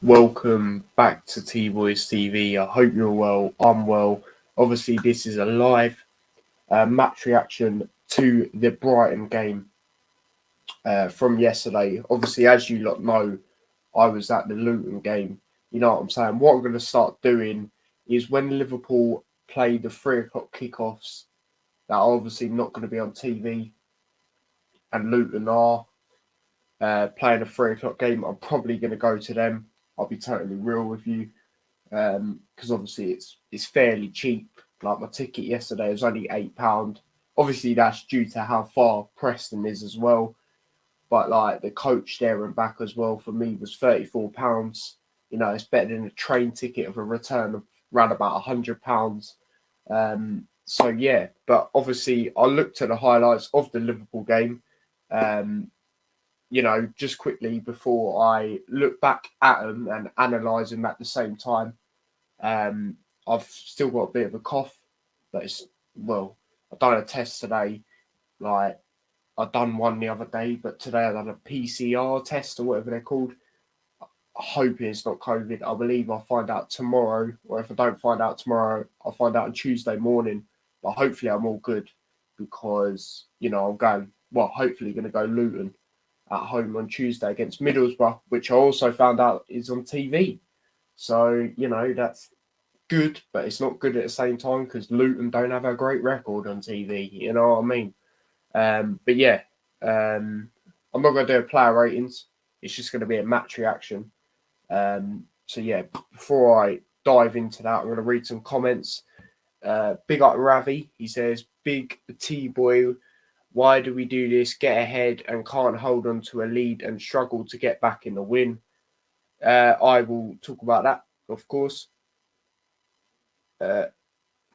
Welcome back to T Boys TV. I hope you're well. I'm well. Obviously, this is a live match reaction to the Brighton game from yesterday. Obviously, as you lot know, I was at the Luton game. You know what I'm saying? What I'm going to start doing is when Liverpool play the 3 o'clock kickoffs, that are obviously not going to be on TV, and Luton are playing a 3 o'clock game, I'm probably going to go to them. I'll be totally real with you. Because obviously it's fairly cheap. Like my ticket yesterday was only £8. Obviously that's due to how far Preston is as well. But like the coach there and back as well for me was £34. You know, it's better than a train ticket of a return of around about £100. So yeah, but obviously I looked at the highlights of the Liverpool game. Just quickly before I look back at them and analyse them at the same time. I've still got a bit of a cough, but I've done a test today. Like I've done one the other day, but today I've done a PCR test or whatever they're called. I hope it's not COVID. I believe I'll find out tomorrow, or if I don't find out tomorrow, I'll find out on Tuesday morning. But hopefully I'm all good because I'm going. Well, hopefully going to go Luton at home on Tuesday against Middlesbrough, which I also found out is on TV. So that's good, but it's not good at the same time because Luton don't have a great record on TV. You know what I mean? But yeah, I'm not going to do a player ratings. It's just going to be a match reaction. So yeah, before I dive into that, I'm going to read some comments. Big up Ravi. He says, "Big T boy, why do we do this? Get ahead and can't hold on to a lead and struggle to get back in the win." I will talk about that, of course. I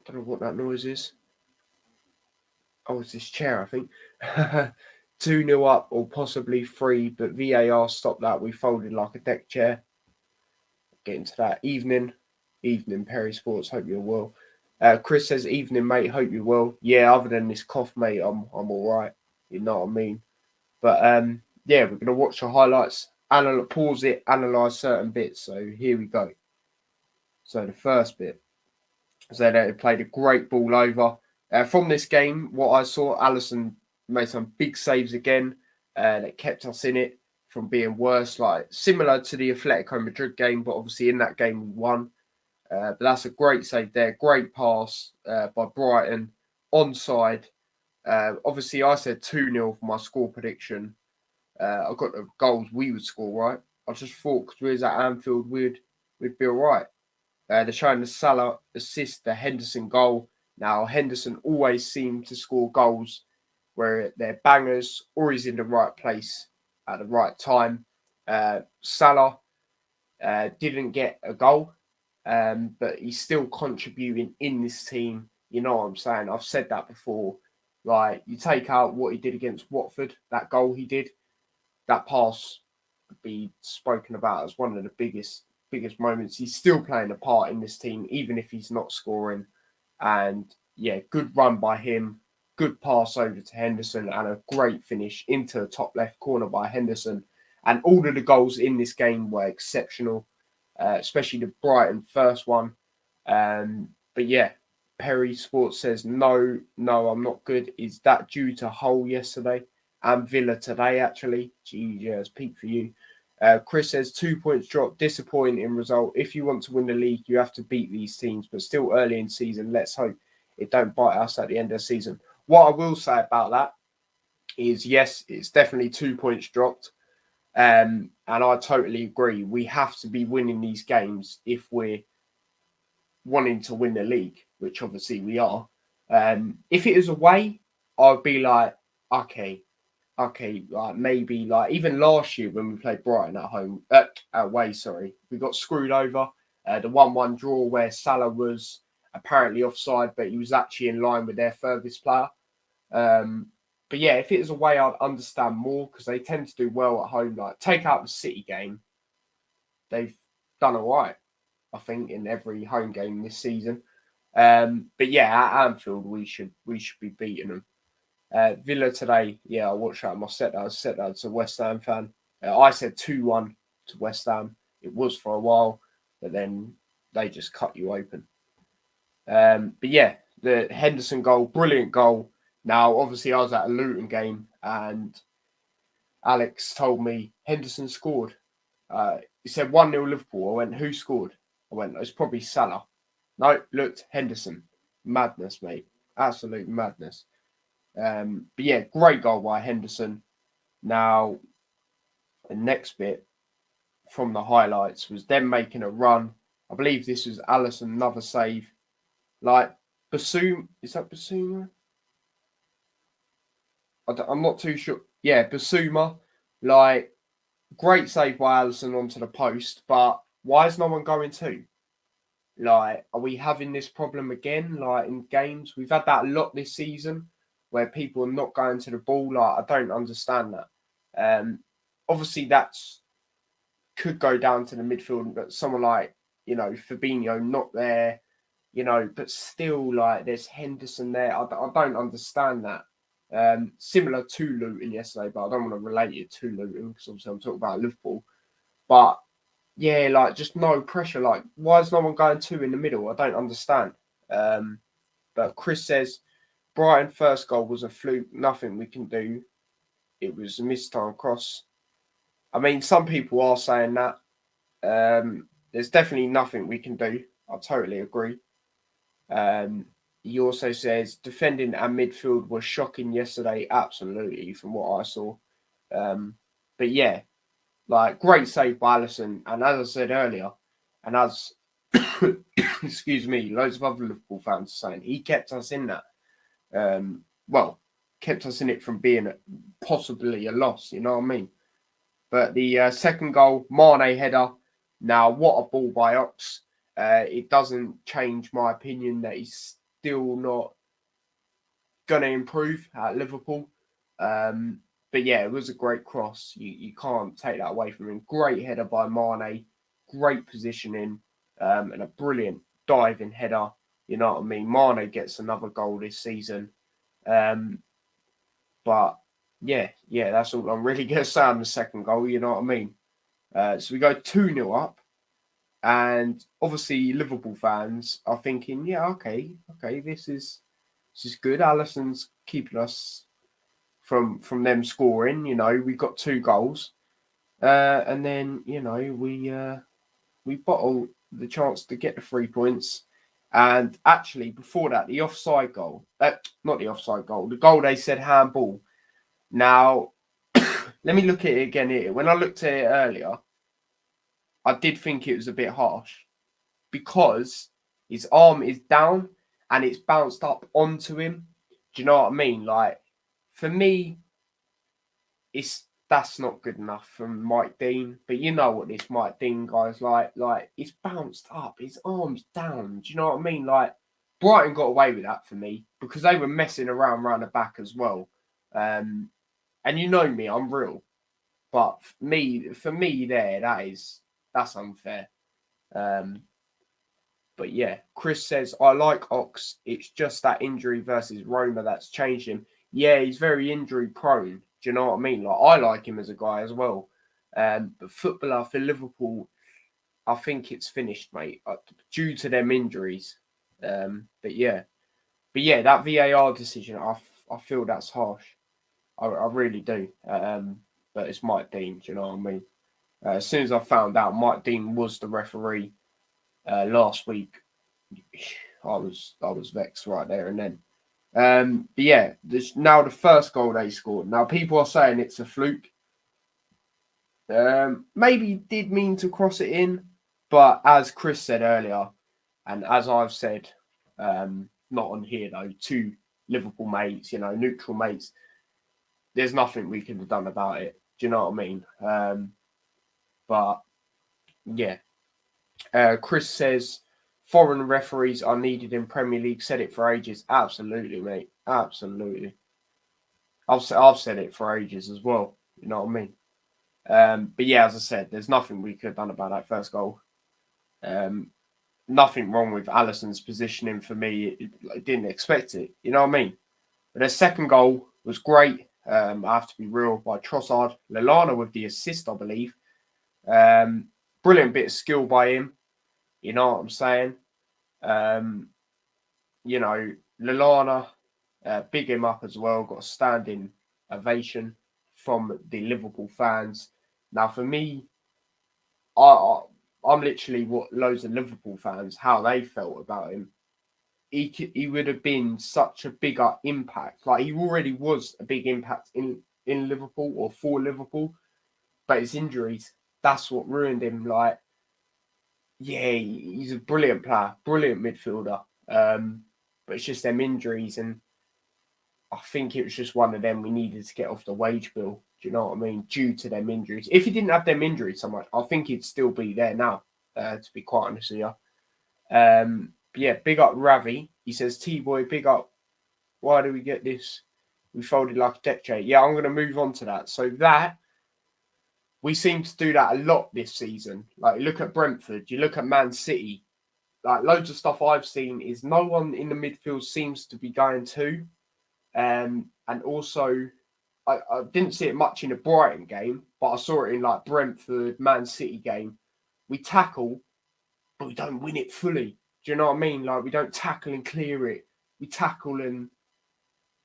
don't know what that noise is. Oh, it's this chair, I think. 2-0 up or possibly 3, but VAR stopped that. We folded like a deck chair. Get into that. Evening, Perry Sports. Hope you're well. Chris says, "Evening, mate. Hope you're well." Yeah, other than this cough, mate, I'm all right. You know what I mean? But yeah, we're gonna watch the highlights, pause it, analyze certain bits. So here we go. So the first bit. So they played a great ball over. From this game, what I saw, Alisson made some big saves again that kept us in it from being worse, like similar to the Atletico Madrid game, but obviously in that game we won. But that's a great save there. Great pass by Brighton. Onside. Obviously, I said 2-0 for my score prediction. I got the goals we would score, right? I just thought because we was at Anfield, we'd be all right. They're showing the Salah assist, the Henderson goal. Now, Henderson always seemed to score goals where they're bangers or he's in the right place at the right time. Salah didn't get a goal, but he's still contributing in this team. You know what I'm saying? I've said that before. Like, you take out what he did against Watford, that goal he did, that pass could be spoken about as one of the biggest moments. He's still playing a part in this team, even if he's not scoring. And yeah, good run by him, good pass over to Henderson, and a great finish into the top left corner by Henderson. And all of the goals in this game were exceptional, especially the Brighton first one. But yeah, Perry Sports says, no, I'm not good. Is that due to Hull yesterday and Villa today, actually? Geez, peak for you. Chris says 2 points drop, disappointing result. If you want to win the league, you have to beat these teams, but still early in season. Let's hope it don't bite us at the end of the season. What I will say about that is, yes, it's definitely 2 points dropped. And I totally agree. We have to be winning these games if we're wanting to win the league, which obviously we are. If it is away, I'd be like, okay, like maybe like even last year when we played Brighton at home, away, we got screwed over. The 1-1 draw where Salah was apparently offside, but he was actually in line with their furthest player. But yeah, if it was away, I'd understand more because they tend to do well at home. Like take out the City game, they've done all right, I think, in every home game this season. But yeah, at Anfield, we should be beating them. Villa today, yeah, I watched that. I set that as a West Ham fan. I said 2-1 to West Ham. It was for a while, but then they just cut you open. But yeah, the Henderson goal, brilliant goal. Now, obviously, I was at a Luton game and Alex told me Henderson scored. He said 1-0 Liverpool. I went, who scored? I went, it's probably Salah. No, looked, Henderson. Madness, mate. Absolute madness. But yeah, great goal by Henderson. Now, the next bit from the highlights was them making a run. I believe this was Alisson, another save. Like, Basuma, is that Basuma? I'm not too sure. Yeah, Basuma, like, great save by Alisson onto the post, but why is no one going to? Like, are we having this problem again? Like, in games, we've had that a lot this season where people are not going to the ball. Like, I don't understand that. Obviously, that's could go down to the midfield, but someone like, Fabinho not there, but still, like, there's Henderson there. I don't understand that. Similar to Luton yesterday, but I don't want to relate it to Luton because obviously I'm talking about Liverpool. But yeah, like, just no pressure. Like, why is no one going two in the middle? I don't understand. But Chris says Brighton first goal was a fluke. Nothing we can do. It was a missed time cross. I mean, some people are saying that. There's definitely nothing we can do. I totally agree. He also says defending and midfield was shocking yesterday. Absolutely, from what I saw. But yeah, like, great save by Alisson. And as I said earlier, and as excuse me, loads of other Liverpool fans are saying, he kept us in that. Kept us in it from being possibly a loss. You know what I mean? But the second goal, Mane header. Now, what a ball by Ox. It doesn't change my opinion that he's still not going to improve at Liverpool. But yeah, it was a great cross. You can't take that away from him. Great header by Mane. Great positioning. And a brilliant diving header. You know what I mean? Mane gets another goal this season. But yeah, that's all I'm really going to say on the second goal. You know what I mean? So we go 2-0 up. And obviously, Liverpool fans are thinking, yeah, okay, this is good. Alisson's keeping us from them scoring. We got 2 goals, and then we bottle the chance to get the 3 points. And actually, before that, the offside goal, not the offside goal, the goal they said handball. Now, let me look at it again here. When I looked at it earlier, I did think it was a bit harsh because his arm is down and it's bounced up onto him. Do you know what I mean? Like, for me, that's not good enough from Mike Dean. But you know what this Mike Dean guy's like. Like, it's bounced up, his arm's down. Do you know what I mean? Like, Brighton got away with that for me because they were messing around the back as well. And you know me, I'm real. But for me, that's unfair. But yeah, Chris says, I like Ox. It's just that injury versus Roma that's changed him. Yeah, he's very injury prone. Do you know what I mean? Like, I like him as a guy as well. But footballer for Liverpool, I think it's finished, mate, due to them injuries. But yeah, that VAR decision, I feel that's harsh. I really do. But it's Mike Dean. Do you know what I mean? As soon as I found out Mike Dean was the referee last week, I was vexed right there and then. But yeah, there's now the first goal they scored. Now people are saying it's a fluke. Maybe did mean to cross it in, but as Chris said earlier, and as I've said, not on here though, to Liverpool mates, neutral mates, there's nothing we could have done about it. Do you know what I mean? But yeah. Chris says foreign referees are needed in Premier League. Said it for ages. Absolutely, mate. Absolutely. I've said it for ages as well. You know what I mean? But yeah, as I said, there's nothing we could have done about that first goal. Nothing wrong with Alisson's positioning for me. I didn't expect it. You know what I mean? But their second goal was great. I have to be real, by Trossard. Lallana with the assist, I believe. brilliant bit of skill by him. You know what I'm saying? Um, you know, Lallana, big him up as well. Got a standing ovation from the Liverpool fans. Now, for me, I I'm literally what loads of Liverpool fans how they felt about him. He would have been such a bigger impact. Like he already was a big impact in Liverpool or for Liverpool, but his injuries that's what ruined him. Like yeah, he's a brilliant player, brilliant midfielder. But it's just them injuries, and I think it was just one of them we needed to get off the wage bill. Do you know what I mean? Due to them injuries. If he didn't have them injuries so much, I think he'd still be there now. To be quite honest with you. But yeah, big up Ravi. He says, T-Boy, big up. Why do we get this? We folded like a deck chair. Yeah, I'm going to move on to that. So that, we seem to do that a lot this season. Like, you look at Brentford, you look at Man City. Like, loads of stuff I've seen is no one in the midfield seems to be going to. And also, I didn't see it much in the Brighton game, but I saw it in, like, Brentford, Man City game. We tackle, but we don't win it fully. Do you know what I mean? Like, we don't tackle and clear it. We tackle and,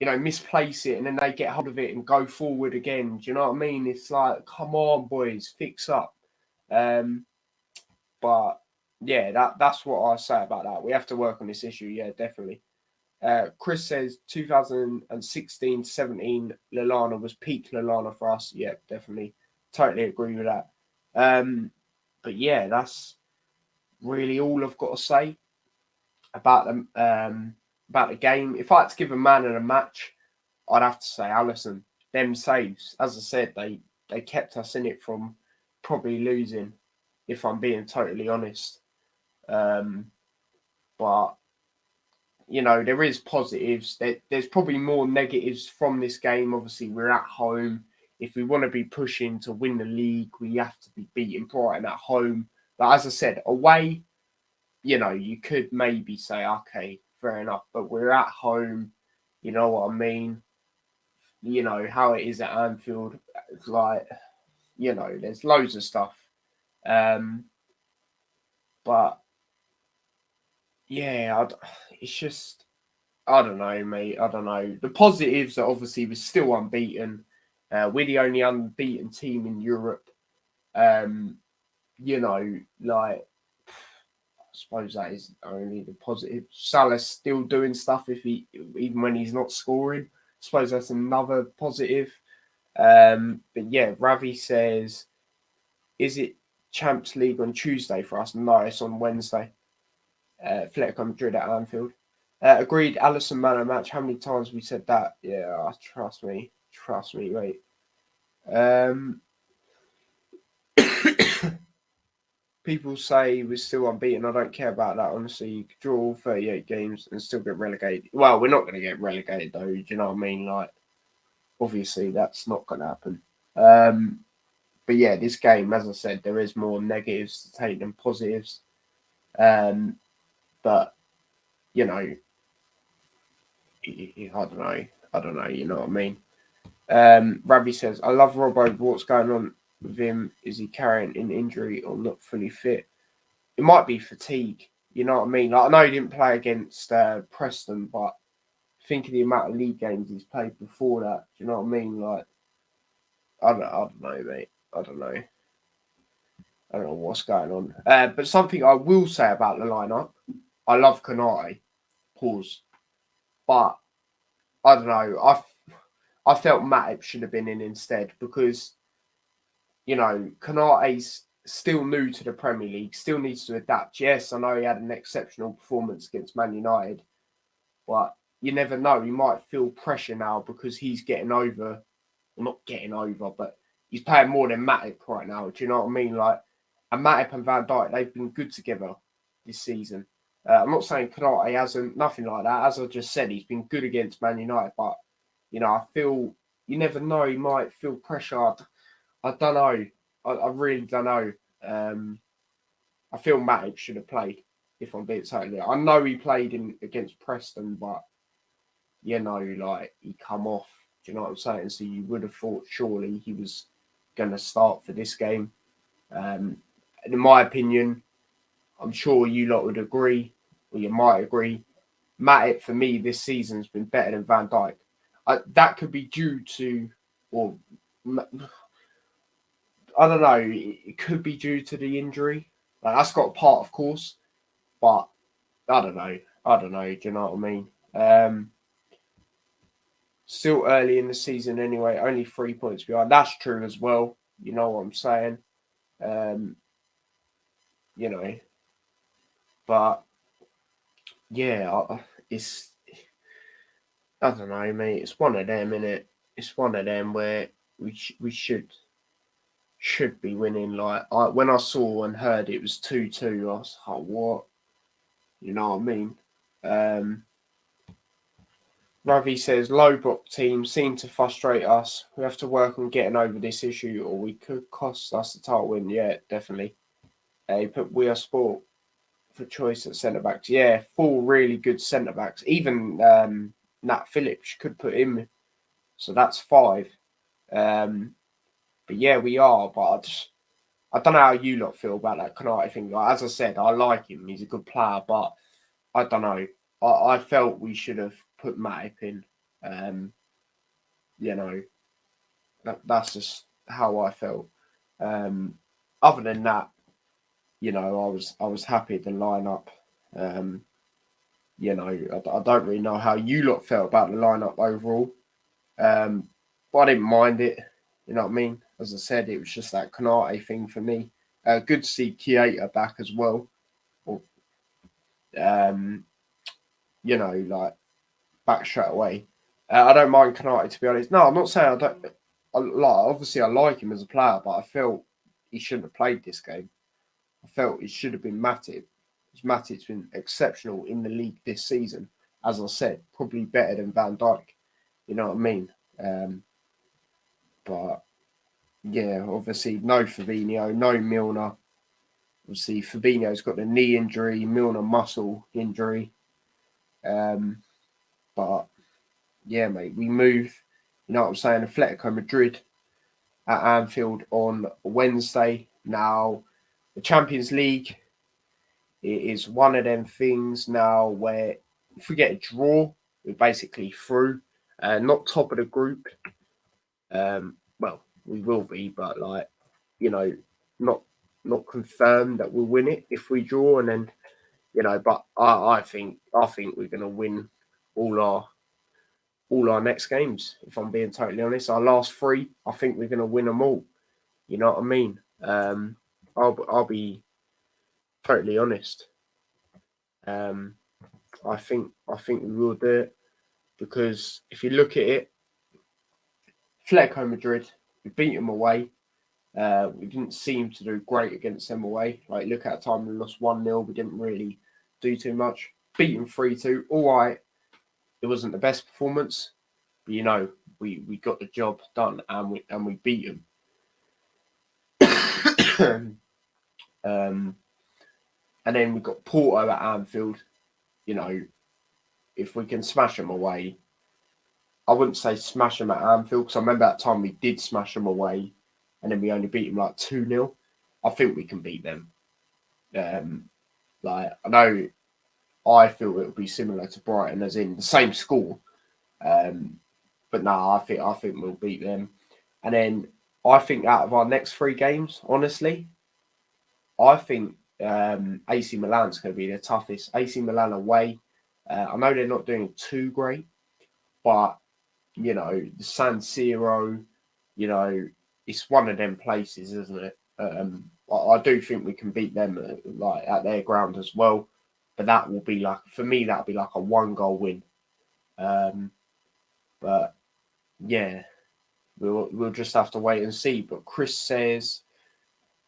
you know, misplace it, and then they get hold of it and go forward again. Do you know what I mean? It's like, come on, boys, fix up. Um, but yeah, that's what I say about that. We have to work on this issue. Yeah, definitely. Chris says 2016-17 Lallana was peak Lallana for us. Yeah, definitely. Totally agree with that. But yeah, that's really all I've got to say about the game. If I had to give a man in a match, I'd have to say Alisson. Them saves, as I said, they kept us in it from probably losing, if I'm being totally honest. But you know, there is positives. There's probably more negatives from this game. Obviously, we're at home. If we want to be pushing to win the league, we have to be beating Brighton at home. But as I said, away, you know, you could maybe say, okay, fair enough. But we're at home. You know what I mean? You know how it is at Anfield. It's like, you know, there's loads of stuff. Um, but yeah, it's just I don't know, mate. I don't know. The positives are obviously we're still unbeaten. We're the only unbeaten team in Europe. Um, you know, like I suppose that is only the positive. Salah's still doing stuff even when he's not scoring. I suppose that's another positive. But yeah, Ravi says, is it Champs League on Tuesday for us? No, it's on Wednesday. Atletico Madrid at Anfield. Agreed, Alisson man of match. How many times we said that? Yeah, trust me, mate. Um, people say we're still unbeaten. I don't care about that. Honestly, you could draw all 38 games and still get relegated. Well, we're not going to get relegated though. Do you know what I mean? Like, obviously, that's not going to happen. But yeah, this game, as I said, there is more negatives to take than positives. But you know, I don't know. You know what I mean? Ravi says, I love Robbo, but what's going on with him? Is he carrying an injury or not fully fit? It might be fatigue. You know what I mean? Like, I know he didn't play against Preston, but think of the amount of league games he's played before that. Do you know what I mean? Like, I don't know, mate. I don't know. I don't know what's going on. But something I will say about the lineup, I love Konate. Pause. But I don't know. I felt Matip should have been in instead because you know, Konate's still new to the Premier League, still needs to adapt. Yes, I know he had an exceptional performance against Man United, but you never know. He might feel pressure now because he's getting over, well, not getting over, but he's playing more than Matip right now. Do you know what I mean? Like, and Matip and Van Dijk, they've been good together this season. I'm not saying Konate hasn't, nothing like that. As I just said, he's been good against Man United, but, you know, I feel, you never know, he might feel pressure. I don't know. I really don't know. I feel Matip should have played, if I'm being totally. I know he played against Preston, but you know, like he come off. Do you know what I'm saying? So you would have thought surely he was going to start for this game. in my opinion, I'm sure you lot would agree, or you might agree, Matip for me this season's been better than Van Dijk. That could be due to, or I don't know, it could be due to the injury. Like, that's got a part, of course, but I don't know. I don't know. Do you know what I mean? Still early in the season anyway, only 3 points behind. That's true as well. You know what I'm saying? Um, you know, but yeah, it's, I don't know, mate. It's one of them, innit? It's one of them where we should be winning. Like, when I saw and heard it was 2-2, I was like, what? You know what I mean? Ravi says, low block teams seem to frustrate us. We have to work on getting over this issue, or we could cost us a title win. Yeah, definitely. He put We Are Sport for choice at centre backs. Yeah, 4 really good centre backs. Even Nat Phillips could put him. So that's 5. But yeah, we are. But I don't know how you lot feel about that Konate thing. Like, as I said, I like him. He's a good player, but I don't know. I felt we should have put Matip in. You know, that's just how I felt. Other than that, you know, I was happy with the lineup. You know, I don't really know how you lot felt about the lineup overall, but I didn't mind it. You know what I mean? As I said, it was just that Konate thing for me. Good to see Keita back as well. You know, like back straight away. I don't mind Konate, to be honest. No, I'm not saying I don't. Obviously, I like him as a player, but I felt he shouldn't have played this game. I felt it should have been Matip. Matip's been exceptional in the league this season. As I said, probably better than Van Dijk. You know what I mean? But yeah, obviously no Fabinho, no Milner. Obviously Fabinho's got the knee injury, Milner muscle injury. But yeah, mate, we move. You know what I'm saying? Atletico Madrid at Anfield on Wednesday. Now, the Champions League, it is one of them things now where if we get a draw, we're basically through. Not top of the group. Well, we will be, but like, you know, not confirmed that we'll win it if we draw, and then, you know, but I think we're gonna win all our next games. If I'm being totally honest, our last 3, I think we're gonna win them all. You know what I mean? I'll be totally honest. I think we will do it, because if you look at it, Atletico Madrid, we beat them away. We didn't seem to do great against them away. Like, look at a time we lost 1-0. We didn't really do too much. Beat them 3-2. All right. It wasn't the best performance, but you know, we got the job done, and we beat them. And then we got Porto at Anfield. You know, if we can smash them away, I wouldn't say smash them at Anfield, because I remember that time we did smash them away, and then we only beat them like 2-0. I think we can beat them. Like, I know I feel it will be similar to Brighton, as in the same score. But no, I think we'll beat them. And then I think out of our next 3 games, honestly, I think AC Milan's going to be the toughest. AC Milan away. I know they're not doing too great, but, you know, the San Siro, you know, it's one of them places, isn't it? I do think we can beat them like at their ground as well. But that will be like, for me, that'll be like a 1-goal win. But yeah, we'll just have to wait and see. But Chris says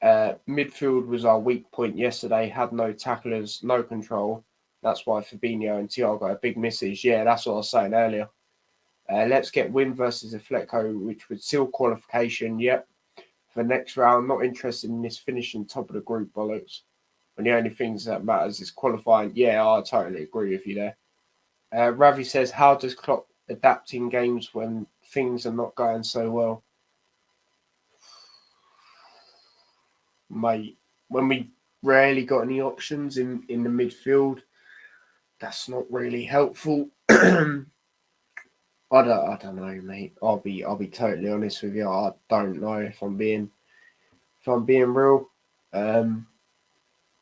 midfield was our weak point yesterday. Had no tacklers, no control. That's why Fabinho and Thiago are big misses. Yeah, that's what I was saying earlier. Let's get win versus Atletico, which would seal qualification. Yep. For the next round, not interested in this finishing top of the group bollocks. And the only things that matters is qualifying. Yeah, I totally agree with you there. Ravi says, how does Klopp adapt in games when things are not going so well? Mate, when we rarely got any options in the midfield, that's not really helpful. I don't know, mate. I'll be totally honest with you. I don't know if I'm being real.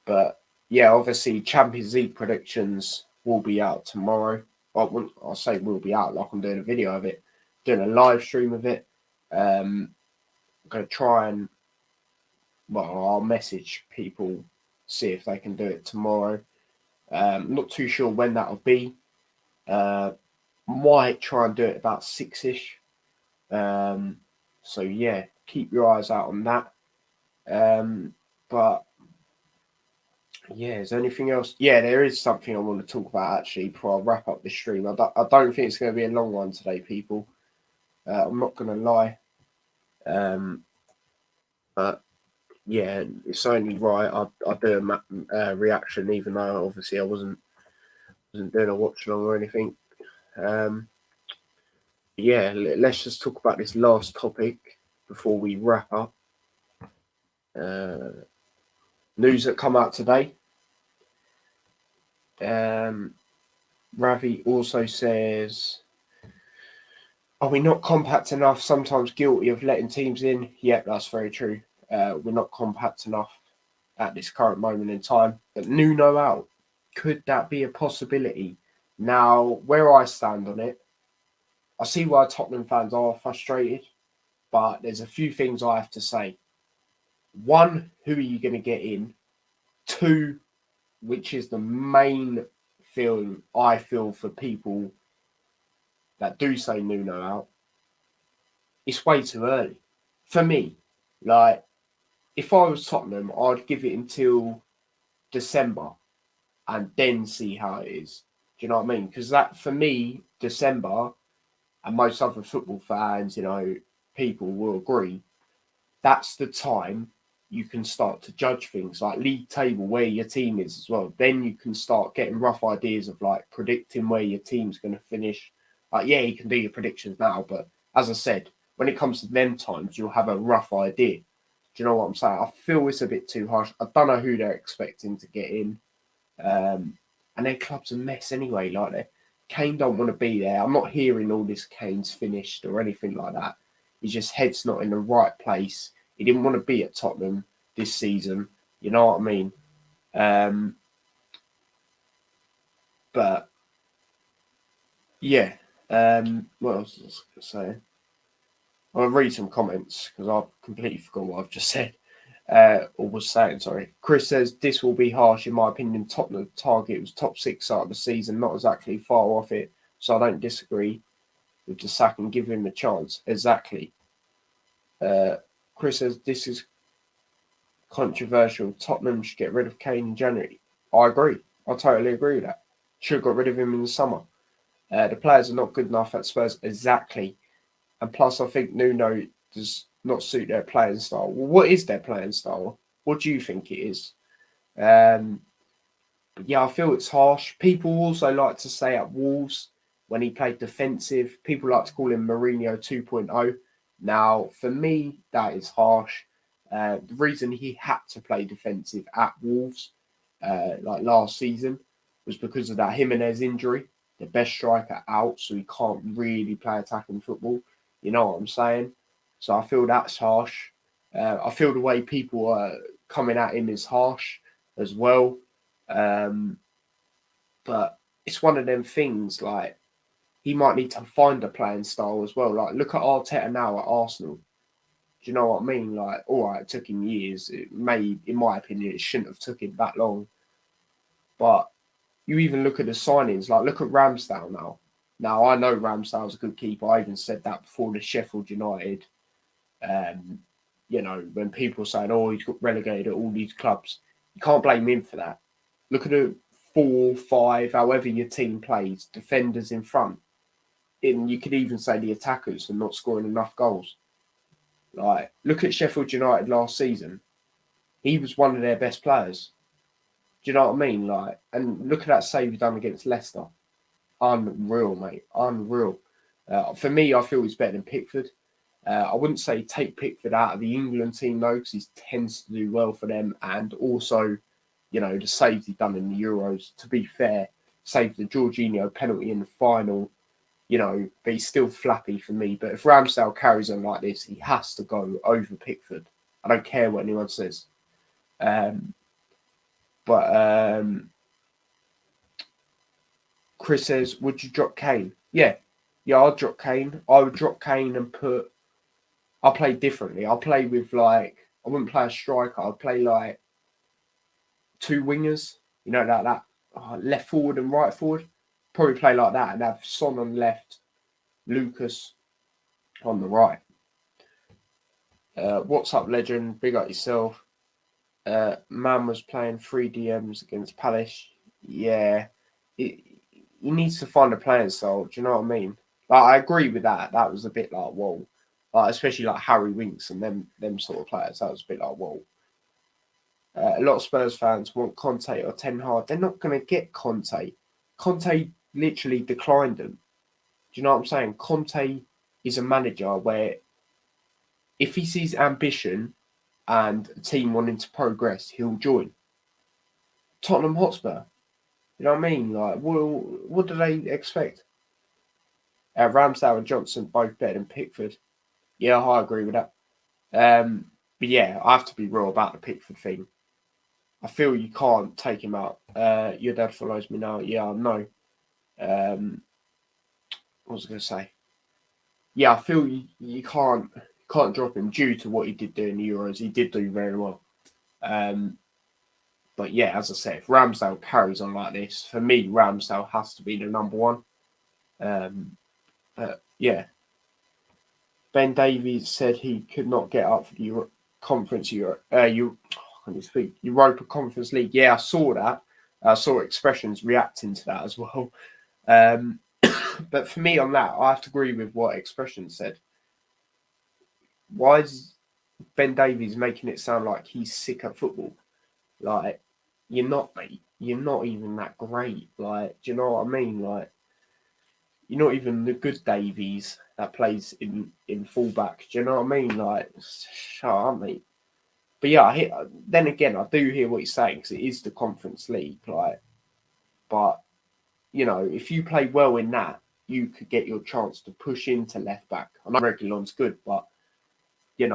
But yeah, obviously Champions League predictions will be out tomorrow. I'll say will be out like I'm doing a video of it, doing a live stream of it. I'm gonna try and I'll message people, see if they can do it tomorrow. Not too sure when that'll be. Might try and do it about 6ish. So yeah, keep your eyes out on that. But yeah, is there anything else? Yeah, there is something I want to talk about actually before I wrap up the stream. I don't think it's going to be a long one today, people. I'm not going to lie. But yeah, it's only right I do a reaction, even though obviously I wasn't doing a watch along or anything. Yeah, let's just talk about this last topic before we wrap up. News that come out today. Ravi also says, are we not compact enough? Sometimes guilty of letting teams in? Yep, that's very true. We're not compact enough at this current moment in time. But Nuno out. Could that be a possibility? Now, where I stand on it, I see why Tottenham fans are frustrated, but there's a few things I have to say. One, who are you going to get in? Two, which is the main feeling I feel for people that do say Nuno out, it's way too early. For me, like, if I was Tottenham, I'd give it until December and then see how it is. Do you know what I mean? Because that, for me, December, and most other football fans, people will agree, that's the time you can start to judge things like league table, where your team is as well. Then you can start getting rough ideas of like predicting where your team's going to finish. Like, yeah, you can do your predictions now, but as I said, when it comes to them times, you'll have a rough idea. Do you know what I'm saying? I feel it's a bit too harsh. I don't know who they're expecting to get in. And their club's a mess anyway. Like, Kane don't want to be there. I'm not hearing all this Kane's finished or anything like that. His just head's not in the right place. He didn't want to be at Tottenham this season. You know what I mean? But yeah. What else was I going to say? I'll read some comments because I've completely forgot what I've just said. Or was saying, sorry. Chris says, this will be harsh in my opinion. Tottenham target was top 6 start of the season, not exactly far off it. So I don't disagree with the sack and give him a chance. Exactly. Chris says, this is controversial. Tottenham should get rid of Kane in January. I agree. I totally agree with that. Should have got rid of him in the summer. The players are not good enough at Spurs. Exactly. And plus, I think Nuno does not suit their playing style. Well, what is their playing style? What do you think it is? But yeah, I feel it's harsh. People also like to say at Wolves, when he played defensive, people like to call him Mourinho 2.0. Now, for me, that is harsh. The reason he had to play defensive at Wolves, like last season, was because of that Jimenez injury. The best striker out, so he can't really play attacking football. You know what I'm saying? So I feel that's harsh. I feel the way people are coming at him is harsh as well. But it's one of them things, like, he might need to find a playing style as well. Like, look at Arteta now at Arsenal. Do you know what I mean? Like, all right, it took him years. It may, in my opinion, it shouldn't have took him that long. But you even look at the signings. Like, look at Ramsdale now. Now, I know Ramsdale's a good keeper. I even said that before the Sheffield United. When people are saying, oh, he's got relegated at all these clubs. You can't blame him for that. Look at the 4, 5, however your team plays, defenders in front. And you could even say the attackers are not scoring enough goals. Like, look at Sheffield United last season. He was one of their best players. Do you know what I mean? Like, and look at that save he done against Leicester. Unreal, mate. Unreal. For me, I feel he's better than Pickford. I wouldn't say take Pickford out of the England team though, because he tends to do well for them, and also, the saves he done in the Euros. To be fair, saved the Jorginho penalty in the final. But he's still flappy for me. But if Ramsdale carries on like this, he has to go over Pickford. I don't care what anyone says. But Chris says, would you drop Kane? Yeah, I'll drop Kane. I would drop Kane and I'll play differently. I'll play with I wouldn't play a striker. I'd play like two wingers, like that left forward and right forward. Probably play like that and have Son on left, Lucas on the right. What's up, legend? Big up yourself. Man was playing 3 DMs against Palace. Yeah, he needs to find a playing style. Do you know what I mean? I agree with that. That was a bit like whoa, especially like Harry Winks and them sort of players. That was a bit like whoa. A lot of Spurs fans want Conte or Ten Hag. They're not going to get Conte. Conte literally declined them. Do you know what I'm saying? Conte is a manager where if he sees ambition and a team wanting to progress, he'll join. Tottenham Hotspur. You know what I mean? What do they expect? Ramsdale and Johnson both better than Pickford. Yeah, I agree with that. But yeah, I have to be real about the Pickford thing. I feel you can't take him out. Your dad follows me now. Yeah, I know. What was I going to say? Yeah, I feel you can't drop him due to what he did do in the Euros. He did do very well. But yeah, as I said, if Ramsdale carries on like this, for me, Ramsdale has to be the number one. Yeah. Ben Davies said he could not get up for the Europa Conference League. Yeah, I saw that. I saw Expressions reacting to that as well. But for me on that, I have to agree with what Expressions said. Why is Ben Davies making it sound like he's sick at football? Like, you're not, mate. You're not even that great. Like, do you know what I mean? Like, you're not even the good Davies that plays in fullback. Do you know what I mean? Like, shut up, mate. But yeah, then again, I do hear what you're saying because it is the Conference League. But if you play well in that, you could get your chance to push into left back. I know Reguilon's good, but you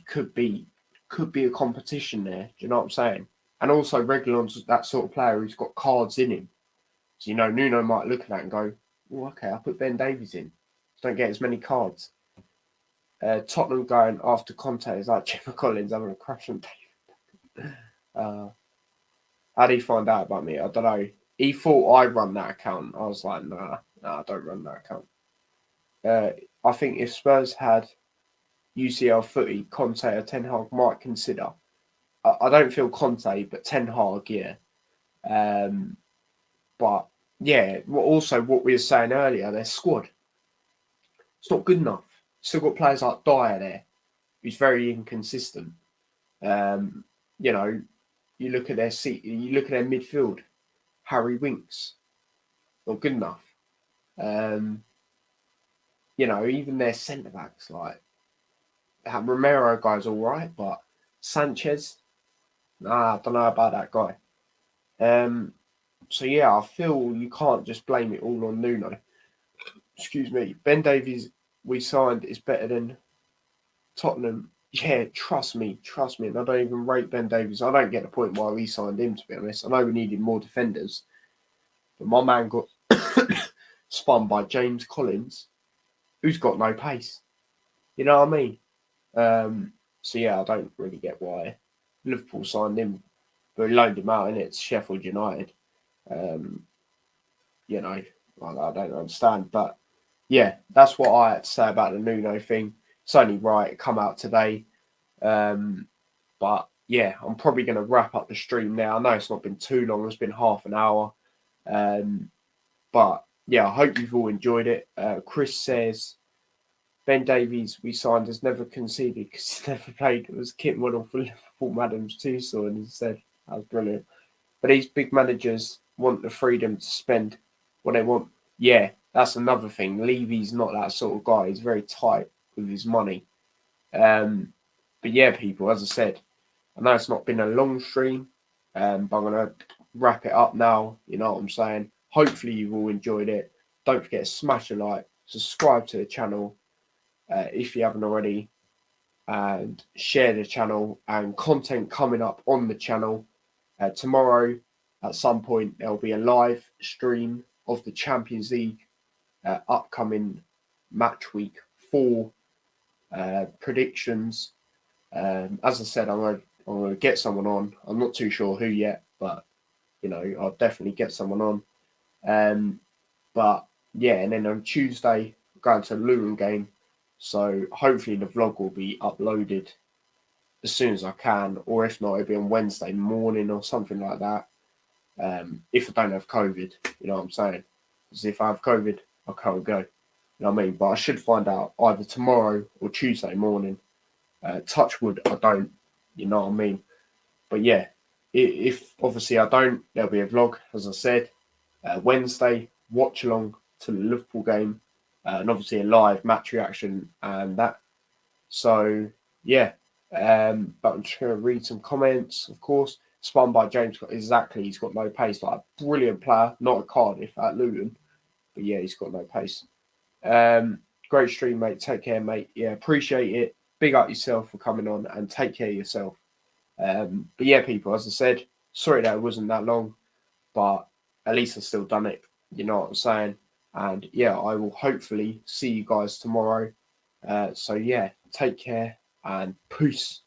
could be a competition there. Do you know what I'm saying? And also, Reguilon's that sort of player who's got cards in him. So Nuno might look at that and go, "Oh, okay, I'll put Ben Davies in. Don't get as many cards." Tottenham going after Conte is like Jim Collins having a crush on David. How did he find out about me? I don't know. He thought I run that account. I was like, nah, I don't run that account. I think if Spurs had UCL footy, Conte or Ten Hag might consider. I don't feel Conte, but Ten Hag, yeah. But yeah, also what we were saying earlier, their squad, it's not good enough. Still got players like Dyer there, who's very inconsistent. You look at their midfield, Harry Winks, not good enough. Even their centre backs, like Romero guy's all right, but Sanchez, I don't know about that guy. So yeah, I feel you can't just blame it all on Nuno. Excuse me. Ben Davies we signed is better than Tottenham. Yeah, trust me. And I don't even rate Ben Davies. I don't get the point why we signed him, to be honest. I know we needed more defenders. But my man got spun by James Collins, who's got no pace. You know what I mean? So yeah, I don't really get why Liverpool signed him, but loaned him out, and it's Sheffield United. I don't understand. But yeah, that's what I had to say about the Nuno thing. It's only right it come out today. But yeah, I'm probably going to wrap up the stream now. I know it's not been too long. It's been half an hour. But yeah, I hope you've all enjoyed it. Chris says, Ben Davies we signed has never conceded because he's never played. It was kit model for Liverpool Madams too, so and he said that was brilliant. But these big managers want the freedom to spend what they want. Yeah, that's another thing. Levy's not that sort of guy. He's very tight. with his money. But yeah, people, as I said, I know it's not been a long stream, but I'm gonna wrap it up now. You know what I'm saying? Hopefully you've all enjoyed it. Don't forget to smash a like, subscribe to the channel if you haven't already, and share the channel, and content coming up on the channel. Tomorrow at some point there'll be a live stream of the Champions League upcoming match week 4 predictions. As I said, I'm gonna get someone on. I'm not too sure who yet, but you know, I'll definitely get someone on. But yeah, and then on Tuesday, we're going to the Luton game. So hopefully the vlog will be uploaded as soon as I can, or if not, it'll be on Wednesday morning or something like that. If I don't have COVID, you know what I'm saying? Because if I have COVID, I can't go. You know what I mean? But I should find out either tomorrow or Tuesday morning. Touch wood, I don't. You know what I mean? But yeah, if obviously I don't, there'll be a vlog, as I said. Wednesday, watch along to the Liverpool game, and obviously a live match reaction and that. So yeah, but I'm just going to read some comments. Of course, spun by James. Exactly, he's got no pace. Like a brilliant player, not at Cardiff, at Luton, but yeah, he's got no pace. Great stream, mate. Take care, mate. Yeah, appreciate it. Big up yourself for coming on, and take care of yourself. But yeah, people, as I said, sorry that it wasn't that long, but at least I've still done it. You know what I'm saying? And yeah, I will hopefully see you guys tomorrow. So yeah, take care and peace.